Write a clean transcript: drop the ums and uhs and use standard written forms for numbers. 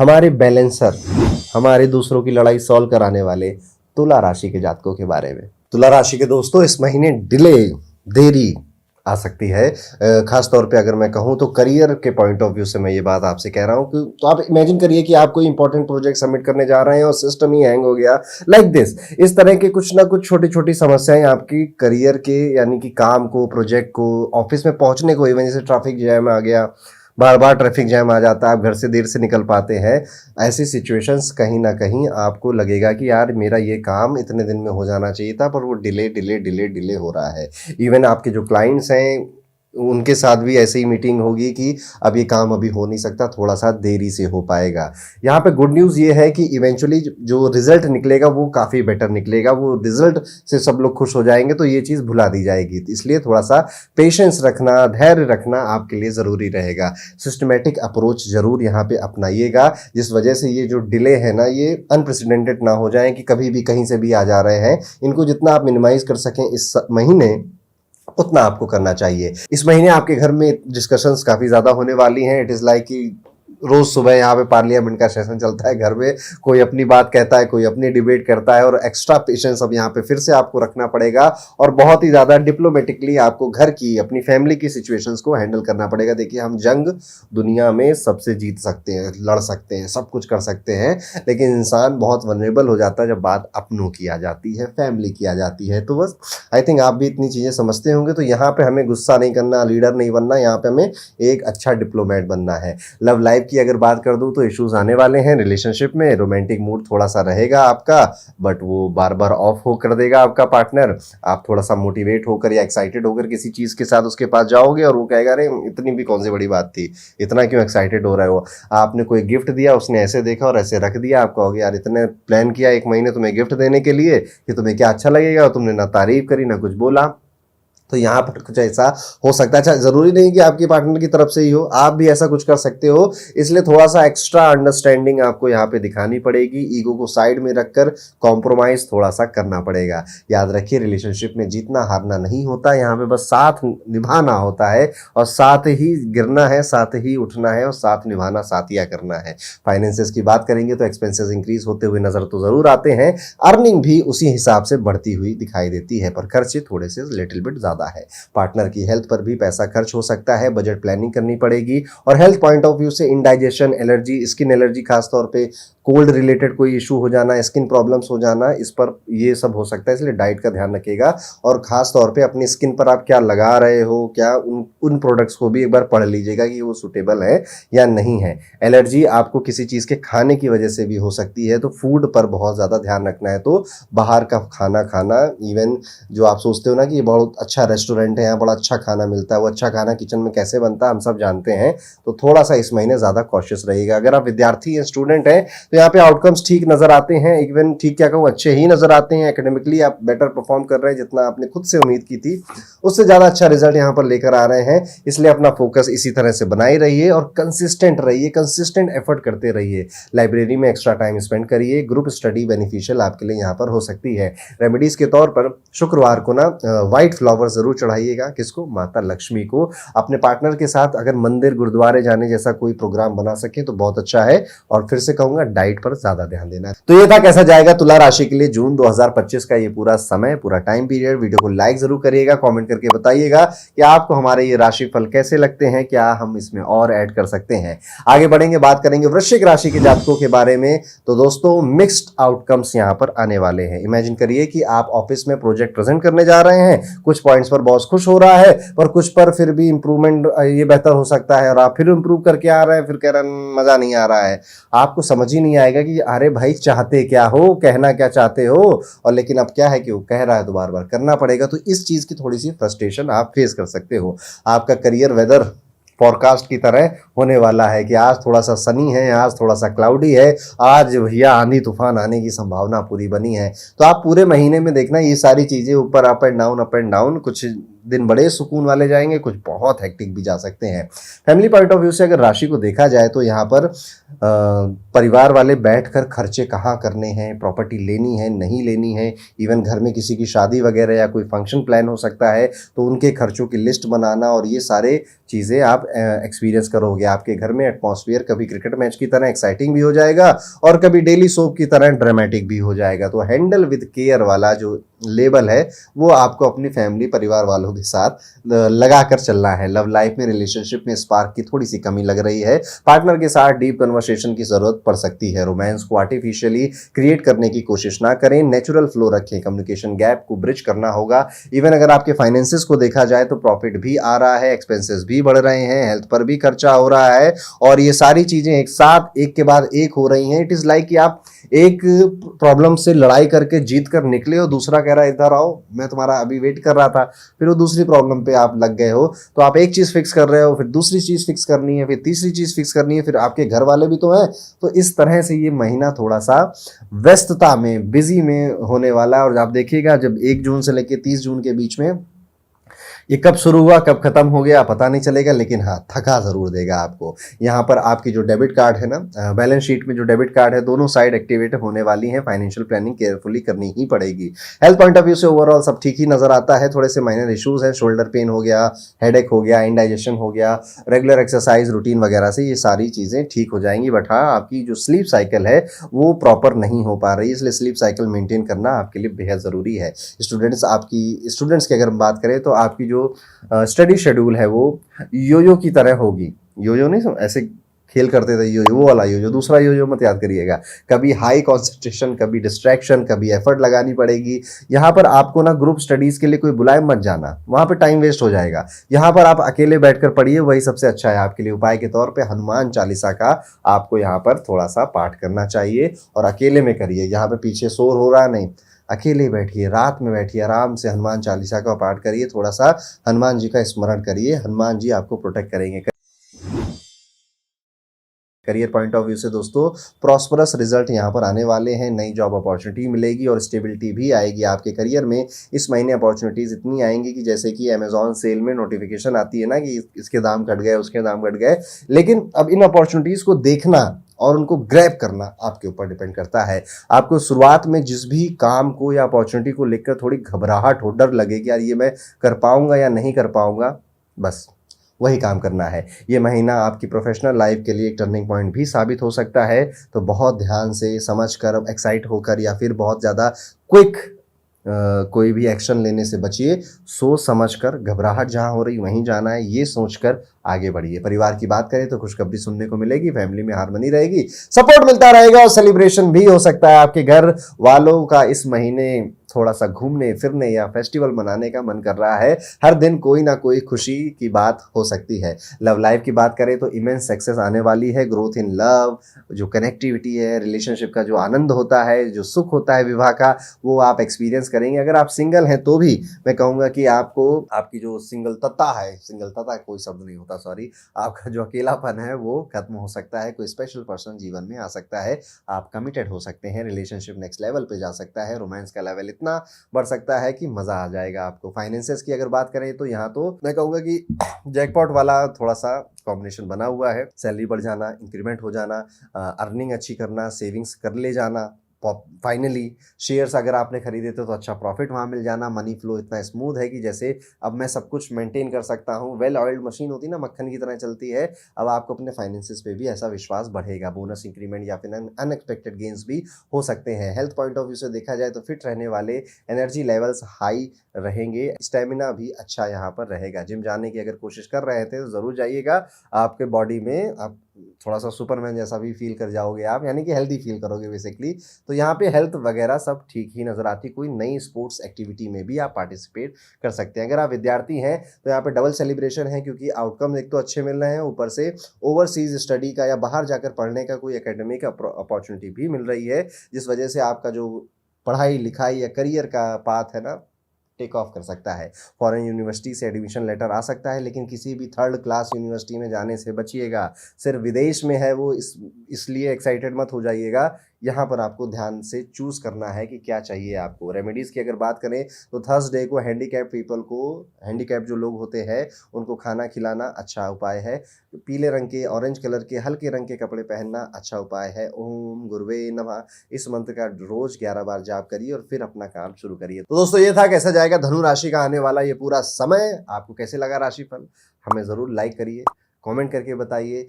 हमारे बैलेंसर, हमारे दूसरों की लड़ाई सॉल्व कराने वाले तुला राशि के जातकों के बारे में। तुला राशि के दोस्तों, इस महीने देरी आ सकती है। खास तौर पे अगर मैं कहूँ तो करियर के पॉइंट ऑफ व्यू से मैं ये बात आपसे कह रहा हूँ कि तो आप इमेजिन करिए कि आप कोई इंपॉर्टेंट प्रोजेक्ट सबमिट करने जा रहे हैं और सिस्टम ही हैंग हो गया लाइक दिस। इस तरह के कुछ ना कुछ छोटी छोटी समस्याएं आपकी करियर के यानी कि काम को, प्रोजेक्ट को, ऑफिस में पहुंचने को, इवन जैसे ट्रैफिक जैम आ गया, बार बार ट्रैफिक जैम आ जाता है, आप घर से देर से निकल पाते हैं। ऐसी सिचुएशंस कहीं ना कहीं आपको लगेगा कि यार मेरा ये काम इतने दिन में हो जाना चाहिए था, पर वो डिले हो रहा है। इवन आपके जो क्लाइंट्स हैं उनके साथ भी ऐसे ही मीटिंग होगी कि अब ये काम अभी हो नहीं सकता, थोड़ा सा देरी से हो पाएगा। यहाँ पे गुड न्यूज़ ये है कि इवेंचुअली जो रिजल्ट निकलेगा वो काफ़ी बेटर निकलेगा, वो रिजल्ट से सब लोग खुश हो जाएंगे, तो ये चीज़ भुला दी जाएगी। इसलिए थोड़ा सा पेशेंस रखना, धैर्य रखना आपके लिए ज़रूरी रहेगा। सिस्टमेटिक अप्रोच ज़रूर यहाँ पे अपनाइएगा, जिस वजह से ये जो डिले है ना, ये अनप्रेसिडेंटेड ना हो जाए कि कभी भी कहीं से भी आ जा रहे हैं। इनको जितना आप मिनिमाइज कर सकें इस महीने, उतना आपको करना चाहिए। इस महीने आपके घर में डिस्कशंस काफ़ी ज़्यादा होने वाली हैं। इट इज़ लाइक कि रोज सुबह यहाँ पे पार्लियामेंट का सेशन चलता है घर में, कोई अपनी बात कहता है, कोई अपनी डिबेट करता है, और एक्स्ट्रा पेशेंस अब यहाँ पे फिर से आपको रखना पड़ेगा और बहुत ही ज़्यादा डिप्लोमेटिकली आपको घर की, अपनी फैमिली की सिचुएशंस को हैंडल करना पड़ेगा। देखिए, हम जंग दुनिया में सबसे जीत सकते हैं, लड़ सकते हैं, सब कुछ कर सकते हैं, लेकिन इंसान बहुत वनरेबल हो जाता है जब बात अपनों की आ जाती है, फैमिली की आ जाती है। तो बस आई थिंक आप भी इतनी चीज़ें समझते होंगे। तो यहाँ पे हमें गुस्सा नहीं करना, लीडर नहीं बनना, यहाँ पे हमें एक अच्छा डिप्लोमेट बनना है। लव लाइफ की अगर बात कर दूं तो इश्यूज आने वाले हैं रिलेशनशिप में। रोमांटिक मूड थोड़ा सा रहेगा आपका, बट वो बार बार ऑफ हो कर देगा आपका पार्टनर। आप थोड़ा सा मोटिवेट होकर या एक्साइटेड होकर किसी चीज़ के साथ उसके पास जाओगे और वो कहेगा अरे इतनी भी कौन सी बड़ी बात थी, इतना क्यों एक्साइटेड हो रहे हो। आपने कोई गिफ्ट दिया, उसने ऐसे देखा और ऐसे रख दिया, आप कहोगे यार इतने प्लान किया एक महीने तुम्हें गिफ्ट देने के लिए कि तुम्हें क्या अच्छा लगेगा, और तुमने ना तारीफ करी ना कुछ बोला। तो यहाँ पर कुछ ऐसा हो सकता है। अच्छा, ज़रूरी नहीं कि आपके पार्टनर की तरफ से ही हो, आप भी ऐसा कुछ कर सकते हो। इसलिए थोड़ा सा एक्स्ट्रा अंडरस्टैंडिंग आपको यहाँ पे दिखानी पड़ेगी। ईगो को साइड में रखकर कॉम्प्रोमाइज़ थोड़ा सा करना पड़ेगा। याद रखिए, रिलेशनशिप में जीतना हारना नहीं होता, यहाँ पे बस साथ निभाना होता है, और साथ ही गिरना है, साथ ही उठना है, और साथ निभाना, साथिया करना है। फाइनेंसेस की बात करेंगे तो एक्सपेंसेस इंक्रीज होते हुए नजर तो ज़रूर आते हैं, अर्निंग भी उसी हिसाब से बढ़ती हुई दिखाई देती है, पर खर्चे थोड़े से लिटिल बिट ज़्यादा है। पार्टनर की हेल्थ पर भी पैसा खर्च हो सकता है, बजट प्लानिंग करनी पड़ेगी। और हेल्थ पॉइंट ऑफ व्यू से इंडाइजेशन, एलर्जी, स्किन एलर्जी, खासतौर पे कोल्ड रिलेटेड कोई इशू हो जाना, स्किन प्रॉब्लम्स हो जाना, इस पर ये सब हो सकता है। इसलिए डाइट का ध्यान रखिएगा, और खास तौर पे अपनी स्किन पर आप क्या लगा रहे हो, क्या उन प्रोडक्ट्स को भी एक बार पढ़ लीजिएगा कि वो सूटेबल है या नहीं है। एलर्जी आपको किसी चीज़ के खाने की वजह से भी हो सकती है, तो फूड पर बहुत ज़्यादा ध्यान रखना है। तो बाहर का खाना खाना, इवन जो आप सोचते हो ना कि ये बहुत अच्छा रेस्टोरेंट है, यहाँ बड़ा अच्छा खाना मिलता है, वो अच्छा खाना किचन में कैसे बनता है हम सब जानते हैं। तो थोड़ा सा इस महीने ज़्यादा कॉशियस रहिएगा। अगर आप विद्यार्थी हैं, स्टूडेंट हैं, तो यहाँ पे आउटकम्स ठीक नजर आते हैं, इवन ठीक क्या कहूँ, अच्छे ही नजर आते हैं। एकेडमिकली आप बेटर परफॉर्म कर रहे हैं, जितना आपने खुद से उम्मीद की थी उससे ज़्यादा अच्छा रिजल्ट यहाँ पर लेकर आ रहे हैं। इसलिए अपना फोकस इसी तरह से बनाए रहिए और कंसिस्टेंट रहिए, कंसिस्टेंट एफर्ट करते रहिए। लाइब्रेरी में एक्स्ट्रा टाइम स्पेंड करिए, ग्रुप स्टडी बेनिफिशियल आपके लिए यहाँ पर हो सकती है। रेमेडीज के तौर पर शुक्रवार को ना व्हाइट फ्लावर जरूर चढ़ाइएगा। किसको? माता लक्ष्मी को। अपने पार्टनर के साथ अगर मंदिर गुरुद्वारे जाने जैसा कोई प्रोग्राम बना सके तो बहुत अच्छा है। और फिर से कहूंगा, डाइट पर ज्यादा ध्यान देना है। तो ये था कैसा जाएगा तुला राशि के लिए जून 2025 का ये पूरा समय, पूरा टाइम पीरियड। वीडियो को लाइक जरूर करिएगा, कमेंट करके बताइएगा कि आपको हमारे ये राशि फल कैसे लगते हैं, क्या हम इसमें और ऐड कर सकते हैं। आगे बढ़ेंगे, बात करेंगे वृश्चिक राशि के जातकों के बारे में। तो दोस्तों, मिक्स्ड आउटकम्स यहां पर आने वाले हैं। इमेजिन करिए कि आप ऑफिस में प्रोजेक्ट प्रेजेंट करने जा रहे हैं, कुछ पॉइंट्स पर बॉस खुश हो रहा है, पर कुछ पर फिर भी इंप्रूवमेंट, ये बेहतर हो सकता है, और आप फिर इंप्रूव करके आ रहे हैं, फिर कह रहे हैं मजा नहीं आ रहा है। आपको समझ ही नहीं आएगा कि अरे भाई चाहते क्या हो, कहना क्या चाहते हो, और लेकिन अब क्या है कि वो कह रहा है तो बार बार करना पड़ेगा। तो इस चीज की थोड़ी सी फ्रस्ट्रेशन आप फेस कर सकते हो। आपका करियर वेदर फॉरकास्ट की तरह होने वाला है कि आज थोड़ा सा सनी है, आज थोड़ा सा क्लाउडी है, आज भैया आंधी तूफान आने की संभावना पूरी बनी है। तो आप पूरे महीने में देखना ये सारी चीजें ऊपर अप एंड डाउन, कुछ दिन बड़े सुकून वाले जाएंगे, कुछ बहुत हेक्टिक भी जा सकते हैं। फैमिली पॉइंट ऑफ व्यू से अगर राशि को देखा जाए तो यहाँ पर परिवार वाले बैठकर खर्चे कहाँ करने हैं, प्रॉपर्टी लेनी है नहीं लेनी है, इवन घर में किसी की शादी वगैरह या कोई फंक्शन प्लान हो सकता है तो उनके खर्चों की लिस्ट बनाना, और ये सारे चीज़ें आप एक्सपीरियंस करोगे। आपके घर में एटमॉस्फेयर कभी क्रिकेट मैच की तरह एक्साइटिंग भी हो जाएगा और कभी डेली सोप की तरह ड्रामेटिक भी हो जाएगा। तो हैंडल विद केयर वाला जो लेबल है वो आपको अपनी फैमिली परिवार वालों के साथ लगा कर चलना है। लव लाइफ में, रिलेशनशिप में स्पार्क की थोड़ी सी कमी लग रही है, पार्टनर के साथ डीप कन्वर्सेशन की जरूरत पड़ सकती है। रोमांस को आर्टिफिशियली क्रिएट करने की कोशिश ना करें, नेचुरल फ्लो रखें। कम्युनिकेशन गैप को ब्रिज करना होगा। इवन अगर आपके फाइनेंसेस को देखा जाए तो प्रॉफिट भी आ रहा है, एक्सपेंसेस भी बढ़ रहे हैं, हेल्थ पर भी खर्चा हो रहा है, और ये सारी चीजें एक साथ एक के बाद एक हो रही हैं। इट इज लाइक कि आप एक प्रॉब्लम से लड़ाई करके जीत कर निकले हो, दूसरा कह रहा है इधर आओ मैं तुम्हारा अभी वेट कर रहा था, फिर वो दूसरी प्रॉब्लम पे आप लग गए हो। तो आप एक चीज फिक्स कर रहे हो, फिर दूसरी चीज फिक्स करनी है, फिर तीसरी चीज फिक्स करनी है, फिर आपके घर वाले भी तो हैं। तो इस तरह से ये महीना थोड़ा सा व्यस्तता में, बिजी में होने वाला है। और आप देखिएगा जब 1 जून से लेकर 30 जून के बीच में ये कब शुरू हुआ कब खत्म हो गया पता नहीं चलेगा, लेकिन हाँ थका जरूर देगा आपको। यहाँ पर आपकी जो डेबिट कार्ड है ना, बैलेंस शीट में जो डेबिट कार्ड है, दोनों साइड एक्टिवेट होने वाली है। फाइनेंशियल प्लानिंग केयरफुली करनी ही पड़ेगी। हेल्थ पॉइंट ऑफ व्यू से ओवरऑल सब ठीक ही नजर आता है। थोड़े से माइनर इश्यूज हैं, शोल्डर पेन हो गया, हेडेक हो गया, इंडाइजेशन हो गया, रेगुलर एक्सरसाइज रूटीन वगैरह से ये सारी चीजें ठीक हो जाएंगी। बट हाँ आपकी जो स्लीप साइकिल है वो प्रॉपर नहीं हो पा रही, इसलिए स्लीप साइकिल मेंटेन करना आपके लिए बेहद जरूरी है। स्टूडेंट्स की अगर हम बात करें तो आपकी जो स्टडी शेड्यूल है वो योयो की तरह होगी। योयो नहीं ऐसे खेल करते थे, योयो वो वाला योयो, दूसरा योयो मत याद करिएगा। कभी हाई कॉन्सेंट्रेशन, कभी डिस्ट्रैक्शन, कभी एफर्ट लगानी पड़ेगी। यहाँ पर आपको ना ग्रुप स्टडीज के लिए कोई बुलाए मत जाना, वहां पे टाइम वेस्ट हो जाएगा। यहाँ पर आप अकेले बैठकर पढ़िए, वही सबसे अच्छा है आपके लिए। उपाय के तौर पे हनुमान चालीसा का आपको यहाँ पर थोड़ा सा पाठ करना चाहिए, और अकेले में करिए। यहाँ पे पीछे शोर हो रहा नहीं, अकेले बैठिए, रात में बैठिए, आराम से हनुमान चालीसा का पाठ करिए, थोड़ा सा हनुमान जी का स्मरण करिए। हनुमान जी आपको प्रोटेक्ट करेंगे। करियर पॉइंट ऑफ व्यू से दोस्तों प्रॉस्परस रिजल्ट यहाँ पर आने वाले हैं। नई जॉब अपॉर्चुनिटी मिलेगी और स्टेबिलिटी भी आएगी आपके करियर में। इस महीने अपॉर्चुनिटीज इतनी आएंगी कि जैसे कि अमेजॉन सेल में नोटिफिकेशन आती है ना कि इसके दाम घट गए, उसके दाम घट गए, लेकिन अब इन अपॉर्चुनिटीज को देखना और उनको ग्रैब करना आपके ऊपर डिपेंड करता है। आपको शुरुआत में जिस भी काम को या अपॉर्चुनिटी को लेकर थोड़ी घबराहट हो, डर लगे कि यार ये मैं कर पाऊंगा या नहीं कर पाऊंगा, बस वही काम करना है। ये महीना आपकी प्रोफेशनल लाइफ के लिए एक टर्निंग पॉइंट भी साबित हो सकता है। तो बहुत ध्यान से समझ कर, एक्साइट होकर या फिर बहुत ज़्यादा क्विक कोई भी एक्शन लेने से बचिए। सोच समझकर, घबराहट जहाँ हो रही वहीं जाना है, ये सोचकर आगे बढ़िए। परिवार की बात करें तो खुशखबरी सुनने को मिलेगी, फैमिली में हार्मनी रहेगी, सपोर्ट मिलता रहेगा और सेलिब्रेशन भी हो सकता है। आपके घर वालों का इस महीने थोड़ा सा घूमने फिरने या फेस्टिवल मनाने का मन कर रहा है। हर दिन कोई ना कोई खुशी की बात हो सकती है। लव लाइफ की बात करें तो इमेंस सक्सेस आने वाली है। ग्रोथ इन लव, जो कनेक्टिविटी है, रिलेशनशिप का जो आनंद होता है, जो सुख होता है विवाह का, वो आप एक्सपीरियंस करेंगे। अगर आप सिंगल हैं तो भी मैं कहूँगा कि आपको आपकी जो सिंगलता है, सिंगलता कोई शब्द नहीं होता, सॉरी, आपका जो अकेलापन है वो खत्म हो सकता है। कोई स्पेशल पर्सन जीवन में आ सकता है, आप कमिटेड हो सकते हैं, रिलेशनशिप नेक्स्ट लेवल पे जा सकता है, रोमांस का लेवल इतना बढ़ सकता है कि मजा आ जाएगा आपको। फाइनेंसेस की अगर बात करें तो यहाँ तो मैं कहूँगा कि जैकपॉट वाला थोड़ा सा कॉम्बिनेशन बना हुआ है। सैलरी बढ़ जाना, इंक्रीमेंट हो जाना, अर्निंग अच्छी करना, सेविंग्स कर ले जाना, फाइनली शेयर्स अगर आपने खरीदे थे तो अच्छा प्रॉफिट वहाँ मिल जाना। मनी फ्लो इतना स्मूथ है कि जैसे अब मैं सब कुछ मेंटेन कर सकता हूँ। वेल ऑयल्ड मशीन होती है ना, मक्खन की तरह चलती है। अब आपको अपने फाइनेंसेस पे भी ऐसा विश्वास बढ़ेगा। बोनस इंक्रीमेंट या फिर अनएक्सपेक्टेड गेन्स भी हो सकते हैं। हेल्थ पॉइंट ऑफ व्यू से देखा जाए तो फिट रहने वाले, एनर्जी लेवल्स हाई रहेंगे, स्टेमिना भी अच्छा यहाँ पर रहेगा। जिम जाने की अगर कोशिश कर रहे थे तो ज़रूर जाइएगा। आपके बॉडी में आप थोड़ा सा सुपरमैन जैसा भी फील कर जाओगे आप, यानी कि हेल्दी फील करोगे बेसिकली। तो यहाँ पे हेल्थ वगैरह सब ठीक ही नज़र आती। कोई नई स्पोर्ट्स एक्टिविटी में भी आप पार्टिसिपेट कर सकते हैं। अगर आप विद्यार्थी हैं तो यहाँ पे डबल सेलिब्रेशन है, क्योंकि आउटकम एक तो अच्छे मिल रहे हैं, ऊपर से ओवरसीज स्टडी का या बाहर जाकर पढ़ने का कोई एकेडमिक अपॉर्चुनिटी भी मिल रही है, जिस वजह से आपका जो पढ़ाई लिखाई या करियर का पाथ है ना, टेक ऑफ कर सकता है। फॉरेन यूनिवर्सिटी से एडमिशन लेटर आ सकता है, लेकिन किसी भी थर्ड क्लास यूनिवर्सिटी में जाने से बचिएगा। सिर्फ विदेश में है वो, इसलिए एक्साइटेड मत हो जाइएगा। यहाँ पर आपको ध्यान से चूज करना है कि क्या चाहिए आपको। रेमेडीज की अगर बात करें तो थर्सडे को हैंडीकैप पीपल को, हैंडीकैप जो लोग होते हैं उनको खाना खिलाना अच्छा उपाय है। पीले रंग के, ऑरेंज कलर के, हल्के रंग के कपड़े पहनना अच्छा उपाय है। ओम गुरुवे नमः इस मंत्र का रोज 11 बार जाप करिए और फिर अपना काम शुरू करिए। तो दोस्तों ये था कैसा जाएगा धनु राशि का आने वाला ये पूरा समय। आपको कैसे लगा राशिफल हमें जरूर लाइक करिए, कमेंट करके बताइए।